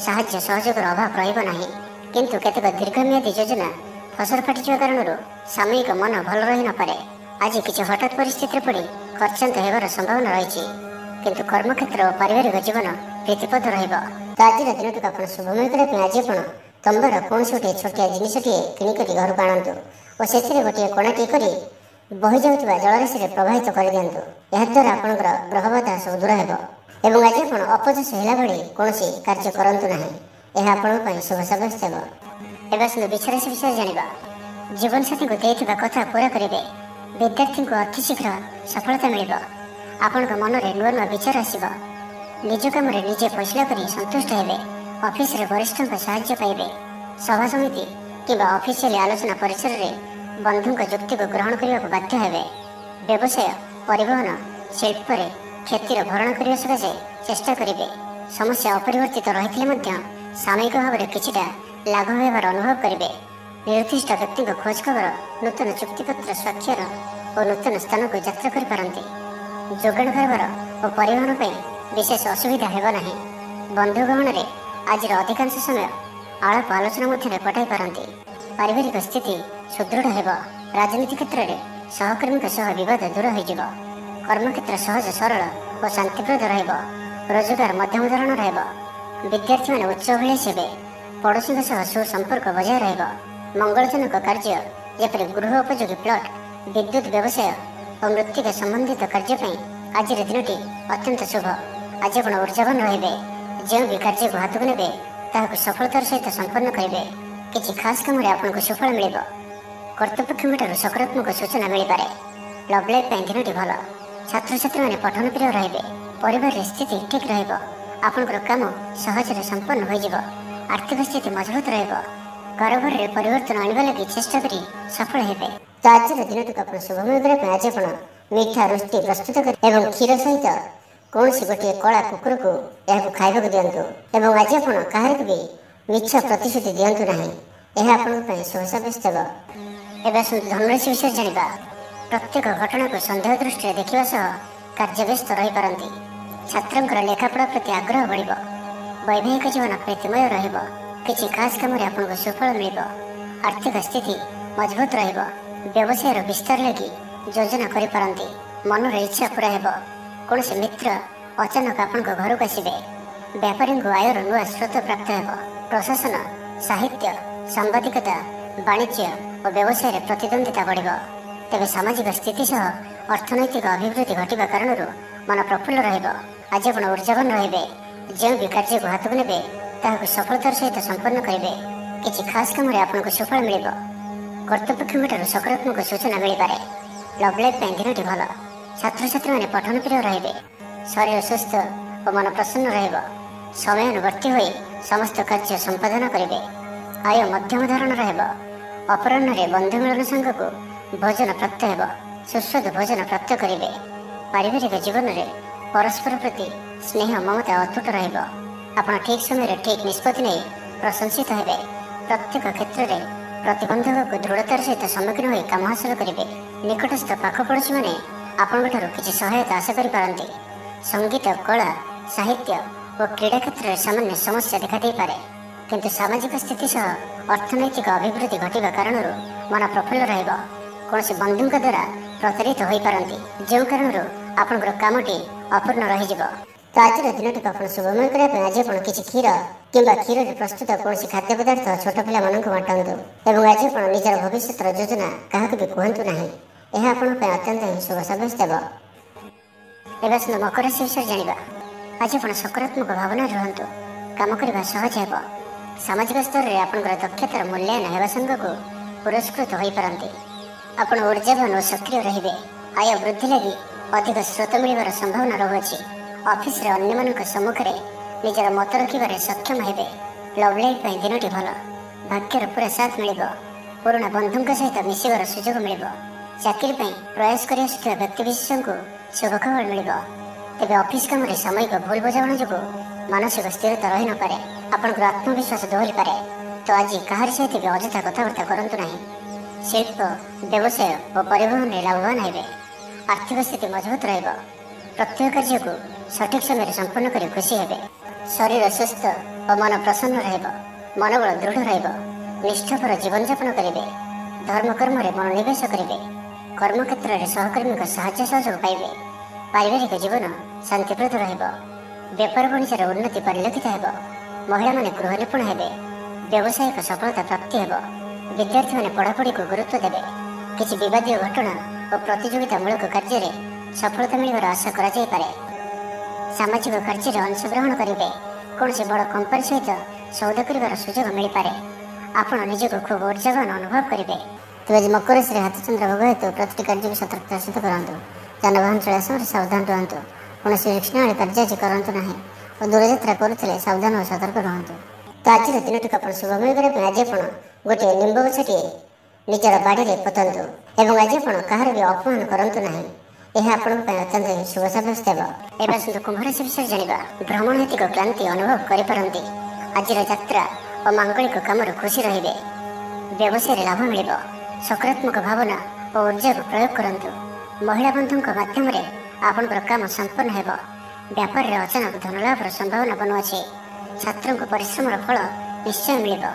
ସାହାଯ୍ୟ ସହଯୋଗର ଅଭାବ ରହିବ ନାହିଁ। କିନ୍ତୁ କେତେକ ଦୀର୍ଘମିଆଦୀ ଯୋଜନା ଫସର ଫାଟିଯିବା କାରଣରୁ ସାମୟିକ ମନ ଭଲ ରହିନପାରେ। ଆଜି କିଛି ହଠାତ୍ ପରିସ୍ଥିତିରେ ପଡ଼ି ଖର୍ଚ୍ଚାନ୍ତ ହେବାର ସମ୍ଭାବନା ରହିଛି। କିନ୍ତୁ କର୍ମକ୍ଷେତ୍ର ଓ ପାରିବାରିକ ଜୀବନ ପ୍ରୀତିପଦ ରହିବ। ତ ଆଜିର ଦିନଟିକୁ ଆପଣ ଶୁଭମୟ କରିବା ପାଇଁ ଆଜି ଆପଣ ତମ୍ବାର କୌଣସି ଗୋଟିଏ ଛୋଟିଆ ଜିନିଷଟିଏ କିଣିକରି ଘରକୁ ଆଣନ୍ତୁ ଓ ସେଥିରେ ଗୋଟିଏ କଣାଟିଏ କରି ବହିଯାଉଥିବା ଜଳରାଶିରେ ପ୍ରବାହିତ କରିଦିଅନ୍ତୁ। ଏହାଦ୍ୱାରା ଆପଣଙ୍କର ଗ୍ରହବାଧା ସବୁ ଦୂର ହେବ ଏବଂ ଆଜି ଆପଣ ଅପଯଶ ହେଲା ଭଳି କୌଣସି କାର୍ଯ୍ୟ କରନ୍ତୁ ନାହିଁ। ଏହା ଆପଣଙ୍କ ପାଇଁ ଶୁଭ ସାବ୍ୟସ୍ତ ହେବ। ଏବେ ଆସନ୍ତୁ ବିଛାରାଶି ବିଷୟରେ ଜାଣିବା। ଜୀବନସାଥୀଙ୍କୁ ଦେଇଥିବା କଥା ପୁରା କରିବେ। ବିଦ୍ୟାର୍ଥୀଙ୍କୁ ଅତି ଶୀଘ୍ର ସଫଳତା ମିଳିବ। ଆପଣଙ୍କ ମନରେ ନୂଆ ନୂଆ ବିଚାର ଆସିବ। ନିଜ କାମରେ ନିଜେ ଫଇସଲା କରି ସନ୍ତୁଷ୍ଟ ହେବେ। ଅଫିସରେ ବରିଷ୍ଠଙ୍କ ସାହାଯ୍ୟ ପାଇବେ। ସଭା ସମିତି କିମ୍ବା ଅଫିସିଆଲି ଆଲୋଚନା ପରିସରରେ ବନ୍ଧୁଙ୍କ ଯୁକ୍ତିକୁ ଗ୍ରହଣ କରିବାକୁ ବାଧ୍ୟ ହେବେ। ବ୍ୟବସାୟ ପରିବହନ ଶିଳ୍ପରେ କ୍ଷତିର ଭରଣ କରିବା ସକାଶେ ଚେଷ୍ଟା କରିବେ। ସମସ୍ୟା ଅପରିବର୍ତ୍ତିତ ରହିଥିଲେ ମଧ୍ୟ ସାମୟିକ ଭାବରେ କିଛିଟା ଲାଘବ ହେବାର ଅନୁଭବ କରିବେ। ନିର୍ଦ୍ଦିଷ୍ଟ ବ୍ୟକ୍ତିଙ୍କ ଖୋଜ ଖବର ନୂତନ ଚୁକ୍ତିପତ୍ର ସ୍ୱାକ୍ଷର ଓ ନୂତନ ସ୍ଥାନକୁ ଯାତ୍ରା କରିପାରନ୍ତି। ଯୋଗାଣ କାରବାର ଓ ପରିବହନ ପାଇଁ ବିଶେଷ ଅସୁବିଧା ହେବ ନାହିଁ। ବନ୍ଧୁ ଗହଣରେ ଆଜିର ଅଧିକାଂଶ ସମୟ ଆଳାପ ଆଲୋଚନା ମଧ୍ୟରେ କଟାଇ ପାରନ୍ତି। ପାରିବାରିକ ସ୍ଥିତି ସୁଦୃଢ଼ ହେବ। ରାଜନୀତି କ୍ଷେତ୍ରରେ ସହକର୍ମୀଙ୍କ ସହ ବିବାଦ ଦୂର ହୋଇଯିବ। କର୍ମକ୍ଷେତ୍ର ସହଜ ସରଳ ଓ ଶାନ୍ତିପ୍ରଦ ରହିବ। ରୋଜଗାର ମଧ୍ୟମ ଧରଣର ହେବ। ବିଦ୍ୟାର୍ଥୀମାନେ ଉଚ୍ଚ ଅଭିଳାଷୀ ହେବେ। ପଡ଼ୋଶୀଙ୍କ ସହ ସୁସମ୍ପର୍କ ବଜାୟ ରହିବ। ମଙ୍ଗଳଜନକ କାର୍ଯ୍ୟ ଯେପରି ଗୃହ ଉପଯୋଗୀ ପ୍ଲଟ ବିଦ୍ୟୁତ୍ ବ୍ୟବସାୟ ଓ ମୃତ୍ତିକା ସମ୍ବନ୍ଧିତ କାର୍ଯ୍ୟ ପାଇଁ ଆଜିର ଦିନଟି ଅତ୍ୟନ୍ତ ଶୁଭ। ଆଜି ଆପଣ ଉର୍ଜାବାନ ରହିବେ। ଯେଉଁ ବି କାର୍ଯ୍ୟକୁ ହାତକୁ ନେବେ ତାହାକୁ ସଫଳତାର ସହିତ ସମ୍ପନ୍ନ କରିବେ। କିଛି ଖାସ୍ କାମରେ ଆପଣଙ୍କୁ ସୁଫଳ ମିଳିବ। କର୍ତ୍ତୃପକ୍ଷଙ୍କଠାରୁ ସକାରାତ୍ମକ ସୂଚନା ମିଳିପାରେ। ଲଭ୍ ଲାଇଫ୍ ପାଇଁ ଦିନଟି ଭଲ। ଛାତ୍ରଛାତ୍ରୀମାନେ ପଠନ ପ୍ରିୟ ରହିବେ। ପରିବାରରେ ସ୍ଥିତି ଠିକ୍ ରହିବ। ଆପଣଙ୍କର କାମ ସହଜରେ ସମ୍ପନ୍ନ ହୋଇଯିବ। ଆର୍ଥିକ ସ୍ଥିତି ମଜବୁତ ରହିବ। କାରବାରରେ ପରିବର୍ତ୍ତନ ଆଣିବା ଲାଗି ଚେଷ୍ଟା କରି ସଫଳ ହେବେ। ତ ଆଜିର ଦିନଟିକୁ ଆପଣ ଶୁଭମୟ କରିବା ପାଇଁ ଆଜି ଆପଣ ମିଠା ରୁଟି ପ୍ରସ୍ତୁତ କରି ଏବଂ କ୍ଷୀର ସହିତ କୌଣସି ଗୋଟିଏ କଳା କୁକୁରକୁ ଏହାକୁ ଖାଇବାକୁ ଦିଅନ୍ତୁ। ଏବଂ ଆଜି ଆପଣ କାହାରିକୁ ବି ମିଛ ପ୍ରତିଶ୍ରୁତି ଦିଅନ୍ତୁ ନାହିଁ। ଏହା ଆପଣଙ୍କ ପାଇଁ ଶୁଭ ସାବ୍ୟସ୍ତ ହେବ। ଏବେ ଆସନ୍ତୁ ଧନରାଶି ବିଷୟରେ ଜାଣିବା। ପ୍ରତ୍ୟେକ ଘଟଣାକୁ ସନ୍ଦେହ ଦୃଷ୍ଟିରେ ଦେଖିବା ସହ କାର୍ଯ୍ୟବ୍ୟସ୍ତ ରହିପାରନ୍ତି। ଛାତ୍ରଙ୍କର ଲେଖାପଢ଼ା ପ୍ରତି ଆଗ୍ରହ ବଢ଼ିବ। ବୈବାହିକ ଜୀବନ ପ୍ରୀତିମୟ ରହିବ। କିଛି ଖାସ୍ କାମରେ ଆପଣଙ୍କୁ ସୁଫଳ ମିଳିବ। ଆର୍ଥିକ ସ୍ଥିତି ମଜବୁତ ରହିବ। ବ୍ୟବସାୟର ବିସ୍ତାର ଲାଗି ଯୋଜନା କରିପାରନ୍ତି। ମନର ଇଚ୍ଛା ପୂରା ହେବ। କୌଣସି ମିତ୍ର ଅଚାନକ ଆପଣଙ୍କ ଘରକୁ ଆସିବେ। ବେପାରୀଙ୍କୁ ଆୟର ନୂଆ ସ୍ରୋତ ପ୍ରାପ୍ତ ହେବ। ପ୍ରଶାସନ, ସାହିତ୍ୟ, ସାମ୍ବାଦିକତା, ବାଣିଜ୍ୟ ଓ ବ୍ୟବସାୟରେ ପ୍ରତିଦ୍ୱନ୍ଦ୍ୱିତା ବଢ଼ିବ। ତେବେ ସାମାଜିକ ସ୍ଥିତି ସହ ଅର୍ଥନୈତିକ ଅଭିବୃଦ୍ଧି ଘଟିବା କାରଣରୁ ମନ ପ୍ରଫୁଲ୍ଲ ରହିବ। ଆଜି ଆପଣ ଉର୍ଜାବାନ ରହିବେ। ଯେଉଁ ବି କାର୍ଯ୍ୟକୁ ହାତକୁ ନେବେ ତାହାକୁ ସଫଳତାର ସହିତ ସମ୍ପନ୍ନ କରିବେ। କିଛି ଖାସ୍ କାମରେ ଆପଣଙ୍କୁ ସୁଫଳ ମିଳିବ। କର୍ତ୍ତୃପକ୍ଷଙ୍କଠାରୁ ସକାରାତ୍ମକ ସୂଚନା ମିଳିପାରେ। ଲଭ୍ ଲାଇଫ୍ ପାଇଁ ଦିନଟି ଭଲ। ଛାତ୍ରଛାତ୍ରୀମାନେ ପଠନ ପ୍ରିୟ ରହିବେ। ଶରୀର ସୁସ୍ଥ ଓ ମନ ପ୍ରସନ୍ନ ରହିବ। ସମୟାନୁବର୍ତ୍ତୀ ହୋଇ ସମସ୍ତ କାର୍ଯ୍ୟ ସମ୍ପାଦନ କରିବେ। ଆୟ ମଧ୍ୟମ ଧରଣର ହେବ। ଅପରାହ୍ନରେ ବନ୍ଧୁ ମିଳନ ସାଙ୍ଗକୁ ଭୋଜନ ପ୍ରାପ୍ତ ହେବ। ସୁସ୍ୱାଦୁ ଭୋଜନ ପ୍ରାପ୍ତ କରିବେ। ପାରିବାରିକ ଜୀବନରେ ପରସ୍ପର ପ୍ରତି ସ୍ନେହ ମମତା ଅତୁଟ ରହିବ। ଆପଣ ଠିକ୍ ସମୟରେ ଠିକ୍ ନିଷ୍ପତ୍ତି ନେଇ ପ୍ରଶଂସିତ ହେବେ। ପ୍ରତ୍ୟେକ କ୍ଷେତ୍ରରେ ପ୍ରତିବନ୍ଧକକୁ ଦୃଢ଼ତାର ସହିତ ସମ୍ମୁଖୀନ ହୋଇ କାମ ହାସଲ କରିବେ। ନିକଟସ୍ଥ ପାଖ ପଡ଼ୋଶୀମାନେ ଆପଣଙ୍କଠାରୁ କିଛି ସହାୟତା ଆଶା କରିପାରନ୍ତି। ସଙ୍ଗୀତ, କଳା, ସାହିତ୍ୟ ଓ କ୍ରୀଡ଼ା କ୍ଷେତ୍ରରେ ସାମାନ୍ୟ ସମସ୍ୟା ଦେଖାଦେଇପାରେ। କିନ୍ତୁ ସାମାଜିକ ସ୍ଥିତି ସହ ଅର୍ଥନୈତିକ ଅଭିବୃଦ୍ଧି ଘଟିବା କାରଣରୁ ମନ ପ୍ରଫୁଲ୍ଲ ରହିବ। କୌଣସି ବନ୍ଧୁଙ୍କ ଦ୍ୱାରା ପ୍ରତାରିତ ହୋଇପାରନ୍ତି, ଯେଉଁ କାରଣରୁ ଆପଣଙ୍କର କାମଟି ଅପୂର୍ଣ୍ଣ ରହିଯିବ। ତ ଆଜିର ଦିନଟିକୁ ଆପଣ ଶୁଭମୟ କରିବା ପାଇଁ ଆଜି ଆପଣ କିଛି କ୍ଷୀର କିମ୍ବା କ୍ଷୀରରେ ପ୍ରସ୍ତୁତ କୌଣସି ଖାଦ୍ୟ ପଦାର୍ଥ ଛୋଟ ପିଲାମାନଙ୍କୁ ବାଣ୍ଟନ୍ତୁ। ଏବଂ ଆଜି ଆପଣ ନିଜର ଭବିଷ୍ୟତର ଯୋଜନା କାହାକୁ ବି କୁହନ୍ତୁ ନାହିଁ। ଏହା ଆପଣଙ୍କ ପାଇଁ ଅତ୍ୟନ୍ତ ହିଁ ଶୁଭ ସାବ୍ୟସ୍ତ ହେବ। ଏବେ ଆସନ୍ତୁ ମକର ରାଶି ବିଷୟରେ ଜାଣିବା। ଆଜି ଆପଣ ସକାରାତ୍ମକ ଭାବନାରେ ରୁହନ୍ତୁ। କାମ କରିବା ସହଜ ହେବ। ସାମାଜିକ ସ୍ତରରେ ଆପଣଙ୍କର ଦକ୍ଷତାର ମୂଲ୍ୟାୟନ ହେବା ସାଙ୍ଗକୁ ପୁରସ୍କୃତ ହୋଇପାରନ୍ତି। ଆପଣ ଉର୍ଜାବାନ ଓ ସକ୍ରିୟ ରହିବେ। ଆୟ ବୃଦ୍ଧି ଲାଗି ଅଧିକ ସ୍ରୋତ ମିଳିବାର ସମ୍ଭାବନା ରହୁଅଛି। ଅଫିସରେ ଅନ୍ୟମାନଙ୍କ ସମ୍ମୁଖରେ ନିଜର ମତ ରଖିବାରେ ସକ୍ଷମ ହେବେ। ଲଭ୍ ଲାଇଫ୍ ପାଇଁ ଦିନଟି ଭଲ। ଭାଗ୍ୟର ପୁରା ସାଥ ମିଳିବ। ପୁରୁଣା ବନ୍ଧୁଙ୍କ ସହିତ ମିଶିବାର ସୁଯୋଗ ମିଳିବ। ଚାକିରି ପାଇଁ ପ୍ରୟାସ କରି ଆସୁଥିବା ବ୍ୟକ୍ତିବିଶେଷଙ୍କୁ ଶୁଭ ଖବର ମିଳିବ। ତେବେ ଅଫିସ୍ କାମରେ ସାମୟିକ ଭୁଲ ବୁଝାମଣା ଯୋଗୁଁ ମାନସିକ ସ୍ଥିରତା ରହିନପାରେ। ଆପଣଙ୍କର ଆତ୍ମବିଶ୍ୱାସ ଦୋହରିପାରେ। ତ ଆଜି କାହାରି ସହିତ ବି ଅଯଥା କଥାବାର୍ତ୍ତା କରନ୍ତୁ ନାହିଁ। ଶିଳ୍ପ, ବ୍ୟବସାୟ ଓ ପରିବହନରେ ଲାଭବାନ ହେବେ। ଆର୍ଥିକ ସ୍ଥିତି ମଜବୁତ ରହିବ। ପ୍ରତ୍ୟେକ କାର୍ଯ୍ୟକୁ ସଠିକ୍ ସମୟରେ ସମ୍ପନ୍ନ କରି ଖୁସି ହେବେ। ଶରୀର ସୁସ୍ଥ ଓ ମନ ପ୍ରସନ୍ନ ରହିବ। ମନୋବଳ ଦୃଢ଼ ରହିବ। ନିଷ୍ଠାପର ଜୀବନଯାପନ କରିବେ। ଧର୍ମକର୍ମରେ ମନୋନିବେଶ କରିବେ। କର୍ମକ୍ଷେତ୍ରରେ ସହକର୍ମୀଙ୍କ ସାହାଯ୍ୟ ସହଯୋଗ ପାଇବେ। ପାରିବାରିକ ଜୀବନ ଶାନ୍ତିପ୍ରଦ ରହିବ। ବେପାର ବାଣିଜ୍ୟର ଉନ୍ନତି ପରିଲକ୍ଷିତ ହେବ। ମହିଳାମାନେ ଗୃହ ନିପୁଣ ହେବେ। ବ୍ୟବସାୟିକ ସଫଳତା ପ୍ରାପ୍ତି ହେବ। ବିଦ୍ୟାର୍ଥୀମାନେ ପଢ଼ାପଢ଼ିକୁ ଗୁରୁତ୍ୱ ଦେବେ। କିଛି ବିବାଦୀୟ ଘଟଣା ଓ ପ୍ରତିଯୋଗିତାମୂଳକ କାର୍ଯ୍ୟରେ ସଫଳତା ମିଳିବାର ଆଶା କରାଯାଇପାରେ। ସାମାଜିକ କାର୍ଯ୍ୟରେ ଅଂଶଗ୍ରହଣ କରିବେ। କୌଣସି ବଡ଼ କମ୍ପାନୀ ସହିତ ସୌଦା କରିବାର ସୁଯୋଗ ମିଳିପାରେ। ଆପଣ ନିଜକୁ ଖୁବ୍ ଉର୍ଜାବାନ ଅନୁଭବ କରିବେ। ତେବେ ଆଜି ମକର ରାଶିରେ ହାତଚନ୍ଦ୍ର ଭୋଗ ହେତୁ ପ୍ରତିଟି କାର୍ଯ୍ୟକୁ ସତର୍କତାର ସହିତ କରନ୍ତୁ। ଯାନବାହନ ଚଳାଇବା ସମୟରେ ସାବଧାନ ରୁହନ୍ତୁ। କୌଣସି ରିକ୍ସନାଳି କାର୍ଯ୍ୟ ଆଜି କରନ୍ତୁ ନାହିଁ ଓ ଦୂରଯାତ୍ରା କରୁଥିଲେ ସାବଧାନ ଓ ସତର୍କ ରୁହନ୍ତୁ। ତ ଆଜିର ଦିନଟିକୁ ଆପଣ ଶୁଭମୟ କରିବା ପାଇଁ ଆଜି ଆପଣ ଗୋଟିଏ ନିମ୍ବ ଗଛଟିଏ ନିଜର ବାଡ଼ିରେ ପୋତନ୍ତୁ। ଏବଂ ଆଜି ଆପଣ କାହାର ବି ଅପମାନ କରନ୍ତୁ ନାହିଁ। ଏହା ଆପଣଙ୍କ ପାଇଁ ଅତ୍ୟନ୍ତ ଶୁଭ ସାବ୍ୟସ୍ତ ହେବ। ଏବେ ଆସନ୍ତୁ କୁମ୍ଭ ରାଶି ବିଷୟରେ ଜାଣିବା। ଭ୍ରମଣ ହେତିକ କ୍ଳାନ୍ତି ଅନୁଭବ କରିପାରନ୍ତି। ଆଜିର ଯାତ୍ରା ଓ ମାଙ୍ଗଳିକ କାମରୁ ଖୁସି ରହିବେ। ବ୍ୟବସାୟରେ ଲାଭ ମିଳିବ। ସକାରାତ୍ମକ ଭାବନା ଓ ଉର୍ଜାକୁ ପ୍ରୟୋଗ କରନ୍ତୁ। ମହିଳା ବନ୍ଧୁଙ୍କ ମାଧ୍ୟମରେ ଆପଣଙ୍କର କାମ ସମ୍ପନ୍ନ ହେବ। ବ୍ୟାପାରରେ ଅଚାନକ ଧନଲାଭର ସମ୍ଭାବନା ବନୁଅଛି। ଛାତ୍ରଙ୍କ ପରିଶ୍ରମର ଫଳ ନିଶ୍ଚୟ ମିଳିବ।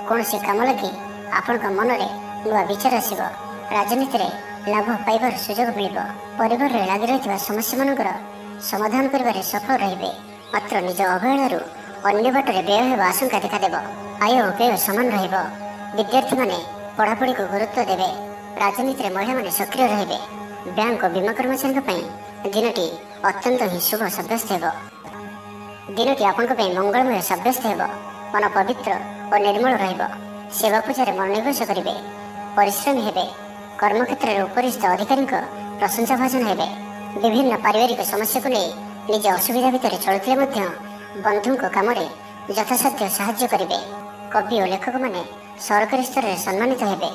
କୌଣସି କାମ ଲାଗି ଆପଣଙ୍କ ମନରେ ନୂଆ ବିଚାର ଆସିବ। ରାଜନୀତିରେ ଲାଭ ପାଇବାର ସୁଯୋଗ ମିଳିବ। ପରିବାରରେ ଲାଗି ରହିଥିବା ସମସ୍ୟାମାନଙ୍କର ସମାଧାନ କରିବାରେ ସଫଳ ରହିବେ। ମାତ୍ର ନିଜ ଅବହେଳାରୁ ଅନ୍ୟ ବାଟରେ ବ୍ୟୟ ହେବା ଆଶଙ୍କା ଦେଖାଦେବ। ଆୟ ଓ ବ୍ୟୟ ସମାନ ରହିବ। ବିଦ୍ୟାର୍ଥୀମାନେ ପଢ଼ାପଢ଼ିକୁ ଗୁରୁତ୍ୱ ଦେବେ। ରାଜନୀତିରେ ମହିଳାମାନେ ସକ୍ରିୟ ରହିବେ। ବ୍ୟାଙ୍କ ଓ ବୀମା କର୍ମଚାରୀଙ୍କ ପାଇଁ ଦିନଟି ଅତ୍ୟନ୍ତ ହିଁ ଶୁଭ ସାବ୍ୟସ୍ତ ହେବ। ଦିନଟି ଆପଣଙ୍କ ପାଇଁ ମଙ୍ଗଳମୟ ସାବ୍ୟସ୍ତ ହେବ। ମନ ପବିତ୍ର ଓ ନିର୍ମଳ ରହିବ। ସେବା ପୂଜାରେ ମନୋନିବେଶ କରିବେ। ପରିଶ୍ରମୀ ହେବେ। କର୍ମକ୍ଷେତ୍ରରେ ଉପରିସ୍ଥ ଅଧିକାରୀଙ୍କ ପ୍ରଶଂସା ଭାଜନ ହେବେ। ବିଭିନ୍ନ ପାରିବାରିକ ସମସ୍ୟାକୁ ନେଇ ନିଜ ଅସୁବିଧା ଭିତରେ ଚଳୁଥିଲେ ମଧ୍ୟ ବନ୍ଧୁଙ୍କ କାମରେ ଯଥାସାଧ୍ୟ ସାହାଯ୍ୟ କରିବେ। କବି ଓ ଲେଖକମାନେ ସରକାରୀ ସ୍ତରରେ ସମ୍ମାନିତ ହେବେ।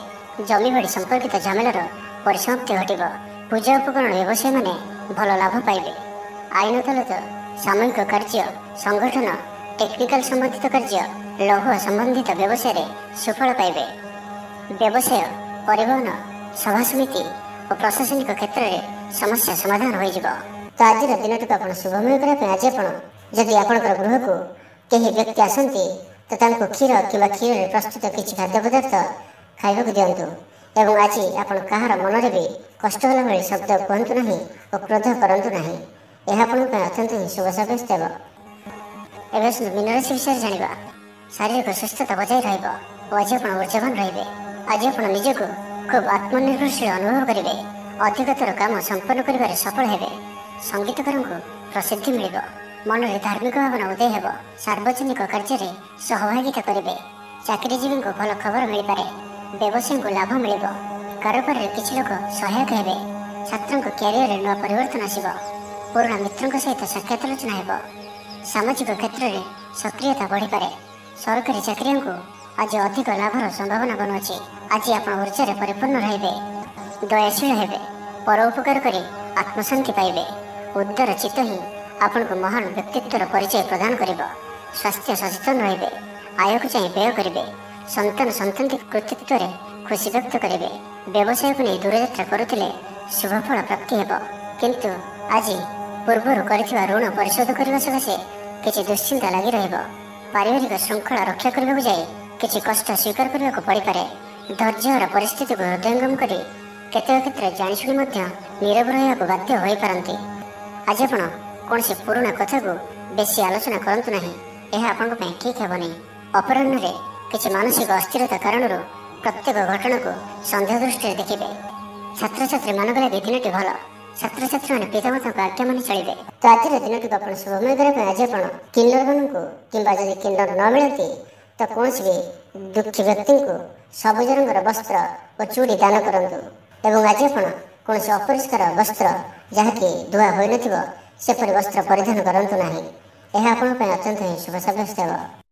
ଜମିବାଡ଼ି ସମ୍ପର୍କିତ ଝାମେଲାର ପରିସମାପ୍ତି ଘଟିବ। ପୂଜା ଉପକରଣ ବ୍ୟବସାୟୀମାନେ ଭଲ ଲାଭ ପାଇବେ। ଆଇନ ଅଦାଲତ, ସାମୂହିକ କାର୍ଯ୍ୟ, ସଂଗଠନ, ଟେକ୍ନିକାଲ ସମ୍ବନ୍ଧିତ କାର୍ଯ୍ୟ, ଲୌହ ସମ୍ବନ୍ଧିତ ବ୍ୟବସାୟରେ ସୁଫଳ ପାଇବେ। ବ୍ୟବସାୟ, ପରିବହନ, ସଭାସମିତି ଓ ପ୍ରଶାସନିକ କ୍ଷେତ୍ରରେ ସମସ୍ୟା ସମାଧାନ ହୋଇଯିବ। ତ ଆଜିର ଦିନଟିକୁ ଆପଣ ଶୁଭମୟ କରିବା ପାଇଁ ଆଜି ଆପଣ ଯଦି ଆପଣଙ୍କର ଗୃହକୁ କେହି ବ୍ୟକ୍ତି ଆସନ୍ତି ତ ତାଙ୍କୁ କ୍ଷୀର କିମ୍ବା କ୍ଷୀରରେ ପ୍ରସ୍ତୁତ କିଛି ଖାଦ୍ୟ ପଦାର୍ଥ ଖାଇବାକୁ ଦିଅନ୍ତୁ। ଏବଂ ଆଜି ଆପଣ କାହାର ମନରେ ବି କଷ୍ଟ ହେଲା ଭଳି ଶବ୍ଦ କୁହନ୍ତୁ ନାହିଁ ଓ କ୍ରୋଧ କରନ୍ତୁ ନାହିଁ। ଏହା ଆପଣଙ୍କ ପାଇଁ ଅତ୍ୟନ୍ତ ହିଁ ଶୁଭ ସାବ୍ୟସ୍ତ ହେବ। ଏବେ ଆସନ୍ତୁ ମୀନ ରାଶି ବିଷୟରେ ଜାଣିବା। ଶାରୀରିକ ସୁସ୍ଥତା ବଜାୟ ରହିବ ଓ ଆଜି ଆପଣ ଉର୍ଜାବାନ ରହିବେ। ଆଜି ଆପଣ ନିଜକୁ ଖୁବ୍ ଆତ୍ମନିର୍ଭରଶୀଳ ଅନୁଭବ କରିବେ। ଅଧିକତର କାମ ସମ୍ପନ୍ନ କରିବାରେ ସଫଳ ହେବେ। ସଙ୍ଗୀତକାରଙ୍କୁ ପ୍ରସିଦ୍ଧି ମିଳିବ। ମନରେ ଧାର୍ମିକ ଭାବନା ଉଦୟ ହେବ। ସାର୍ବଜନିକ କାର୍ଯ୍ୟରେ ସହଭାଗିତା କରିବେ। ଚାକିରିଜୀବୀଙ୍କୁ ଭଲ ଖବର ମିଳିପାରେ। ବ୍ୟବସାୟୀଙ୍କୁ ଲାଭ ମିଳିବ। କାରବାରରେ କିଛି ଲୋକ ସହାୟକ ହେବେ। ଛାତ୍ରଙ୍କ କ୍ୟାରିୟରରେ ନୂଆ ପରିବର୍ତ୍ତନ ଆସିବ। ପୁରୁଣା ମିତ୍ରଙ୍କ ସହିତ ସାକ୍ଷାତ ଆଲୋଚନା ହେବ। ସାମାଜିକ କ୍ଷେତ୍ରରେ ସକ୍ରିୟତା ବଢ଼ିପାରେ। ସରକାରୀ ଚାକିରିଆଙ୍କୁ ଆଜି ଅଧିକ ଲାଭର ସମ୍ଭାବନା ବନୁଅଛି। ଆଜି ଆପଣ ଉର୍ଜାରେ ପରିପୂର୍ଣ୍ଣ ରହିବେ। ଦୟାଶୀଳ ହେବେ। ପର ଉପକାର କରି ଆତ୍ମଶାନ୍ତି ପାଇବେ। ଉଦାର ଚିତ୍ତ ହିଁ ଆପଣଙ୍କୁ ମହାନ ବ୍ୟକ୍ତିତ୍ୱର ପରିଚୟ ପ୍ରଦାନ କରିବ। ସ୍ୱାସ୍ଥ୍ୟ ସଚେତନ ରହିବେ। ଆୟକୁ ଚାହିଁ ବ୍ୟୟ କରିବେ। ସନ୍ତାନ କୃତିତ୍ୱରେ ଖୁସି ବ୍ୟକ୍ତ କରିବେ। ବ୍ୟବସାୟକୁ ନେଇ ଦୂରଯାତ୍ରା କରୁଥିଲେ ଶୁଭଫଳ ପ୍ରାପ୍ତି ହେବ। କିନ୍ତୁ ଆଜି ପୂର୍ବରୁ କରିଥିବା ଋଣ ପରିଶୋଧ କରିବା ସକାଶେ କିଛି ଦୁଶ୍ଚିନ୍ତା ଲାଗି ରହିବ। ପାରିବାରିକ ଶୃଙ୍ଖଳା ରକ୍ଷା କରିବାକୁ ଯାଇ କିଛି କଷ୍ଟ ସ୍ୱୀକାର କରିବାକୁ ପଡ଼ିପାରେ। ଧୈର୍ଯ୍ୟହରା ପରିସ୍ଥିତିକୁ ହୃଦୟଙ୍ଗମ କରି କେତେକ କ୍ଷେତ୍ରରେ ଜାଣିଶୁଣି ମଧ୍ୟ ନୀରବ ରହିବାକୁ ବାଧ୍ୟ ହୋଇପାରନ୍ତି। ଆଜି ଆପଣ କୌଣସି ପୁରୁଣା କଥାକୁ ବେଶୀ ଆଲୋଚନା କରନ୍ତୁ ନାହିଁ। ଏହା ଆପଣଙ୍କ ପାଇଁ ଠିକ୍ ହେବ ନାହିଁ। ଅପରାହ୍ନରେ କିଛି ମାନସିକ ଅସ୍ଥିରତା କାରଣରୁ ପ୍ରତ୍ୟେକ ଘଟଣାକୁ ସନ୍ଦେହ ଦୃଷ୍ଟିରେ ଦେଖିବେ। ଛାତ୍ରଛାତ୍ରୀମାନଙ୍କ ଲାଗି ଦିନଟି ଭଲ। ଛାତ୍ରଛାତ୍ରୀମାନେ ପିତାମାତାଙ୍କ ଆଜ୍ଞା ମାନି ଚଳିବେ। ତ ଆଜିର ଦିନଟିକୁ ଆପଣ ଶୁଭମୟ କରିବା ପାଇଁ ଆଜି ଆପଣ କିନ୍ନରମାନଙ୍କୁ କିମ୍ବା ଯଦି କିନ୍ନର ନ ମିଳନ୍ତି ତ କୌଣସି ବି ଦୁଃଖୀ ବ୍ୟକ୍ତିଙ୍କୁ ସବୁଜ ରଙ୍ଗର ବସ୍ତ୍ର ଓ ଚୁଡ଼ି ଦାନ କରନ୍ତୁ। ଏବଂ ଆଜି ଆପଣ କୌଣସି ଅପରିଷ୍କାର ବସ୍ତ୍ର ଯାହାକି ଧୁଆ ହୋଇନଥିବ ସେପରି ବସ୍ତ୍ର ପରିଧାନ କରନ୍ତୁ ନାହିଁ। ଏହା ଆପଣଙ୍କ ପାଇଁ ଅତ୍ୟନ୍ତ ହିଁ ଶୁଭ ସାବ୍ୟସ୍ତ ହେବ।